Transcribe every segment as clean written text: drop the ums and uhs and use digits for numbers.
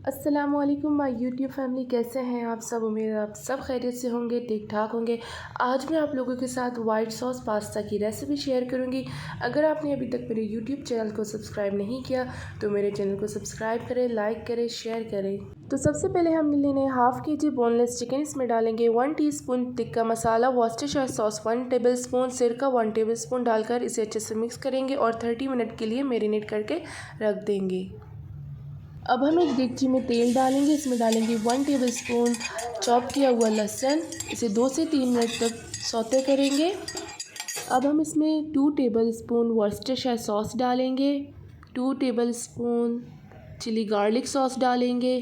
अस्सलामुअलैकुम my YouTube family, कैसे हैं आप सब। उम्मीद है आप सब खैरियत से होंगे, ठीक ठाक होंगे। आज मैं आप लोगों के साथ वाइट सॉस पास्ता की रेसिपी शेयर करूंगी। अगर आपने अभी तक मेरे यूट्यूब चैनल को सब्सक्राइब नहीं किया तो मेरे चैनल को सब्सक्राइब करें, लाइक करें, शेयर करें। तो सबसे पहले हमने लेने हाफ़ के जी बोनलेस चिकन। इसमें डालेंगे 1 teaspoon tikka masala, Worcestershire sauce 1 tablespoon, सिरका 1 टेबलस्पून डालकर इसे अच्छे से मिक्स करेंगे और 30 मिनट के लिए मैरिनेट करके रख देंगे। अब हम एक देगची में तेल डालेंगे। इसमें डालेंगे 1 टेबलस्पून चॉप किया हुआ लहसुन। इसे 2 से 3 मिनट तक सौते करेंगे। अब हम इसमें 2 टेबलस्पून वर्सेस्टरशायर सॉस डालेंगे, 2 टेबलस्पून चिली गार्लिक सॉस डालेंगे,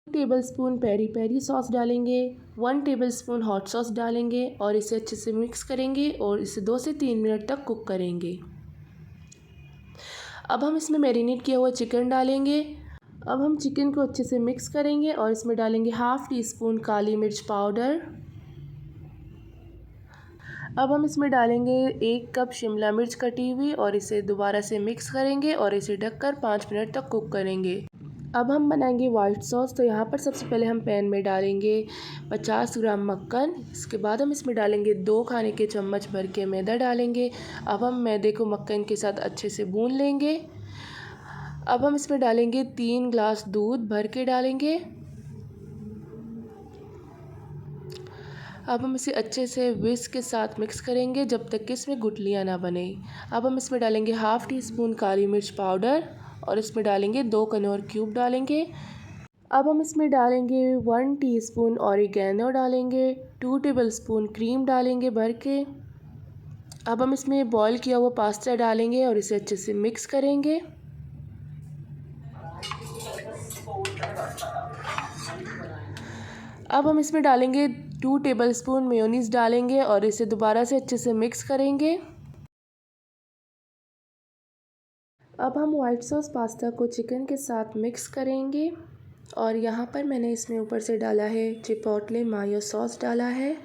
2 टेबलस्पून पेरी पेरी सॉस डालेंगे, 1 टेबलस्पून हॉट सॉस डालेंगे और इसे अच्छे से मिक्स करेंगे और इसे 2 से 3 मिनट तक कुक करेंगे। अब हम इसमें मैरिनेट किया हुआ चिकन डालेंगे। अब हम चिकन को अच्छे से मिक्स करेंगे और इसमें डालेंगे हाफ़ टी स्पून काली मिर्च पाउडर। अब हम इसमें डालेंगे 1 कप शिमला मिर्च कटी हुई और इसे दोबारा से मिक्स करेंगे और इसे ढककर 5 मिनट तक कुक करेंगे। अब हम बनाएंगे वाइट सॉस। तो यहाँ पर सबसे पहले हम पैन में डालेंगे 50 ग्राम मक्खन। इसके बाद हम इसमें डालेंगे 2 खाने के चम्मच भर के मैदा डालेंगे। अब हम मैदे को मक्खन के साथ अच्छे से भून लेंगे। अब हम इसमें डालेंगे 3 ग्लास दूध भर के डालेंगे। अब हम इसे अच्छे से विस्क के साथ मिक्स करेंगे जब तक कि इसमें गुठलियाँ ना बने। अब हम इसमें डालेंगे हाफ़ टी स्पून काली मिर्च पाउडर और इसमें डालेंगे 2 कनौर क्यूब डालेंगे। अब हम इसमें डालेंगे 1 टीस्पून ऑरिगेनो डालेंगे, 2 टेबलस्पून क्रीम डालेंगे भर के। अब हम इसमें बॉईल किया हुआ पास्ता डालेंगे और इसे अच्छे से मिक्स करेंगे। अब हम इसमें डालेंगे 2 टेबलस्पून मेयोनीज़ डालेंगे और इसे दोबारा से अच्छे से मिक्स करेंगे। अब हम वाइट सॉस पास्ता को चिकन के साथ मिक्स करेंगे और यहाँ पर मैंने इसमें ऊपर से डाला है चिपोटले मायो सॉस डाला है।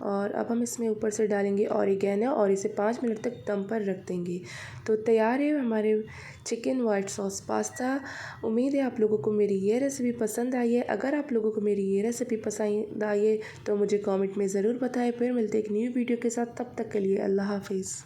और अब हम इसमें ऊपर से डालेंगे ऑरिगेनो और इसे 5 मिनट तक दम पर रख देंगे। तो तैयार है हमारे चिकन वाइट सॉस पास्ता। उम्मीद है आप लोगों को मेरी ये रेसिपी पसंद आई है। अगर आप लोगों को मेरी ये रेसिपी पसंद आई है तो मुझे कमेंट में ज़रूर बताएं। फिर मिलते एक न्यू वीडियो के साथ, तब तक के लिए अल्लाह हाफिज़।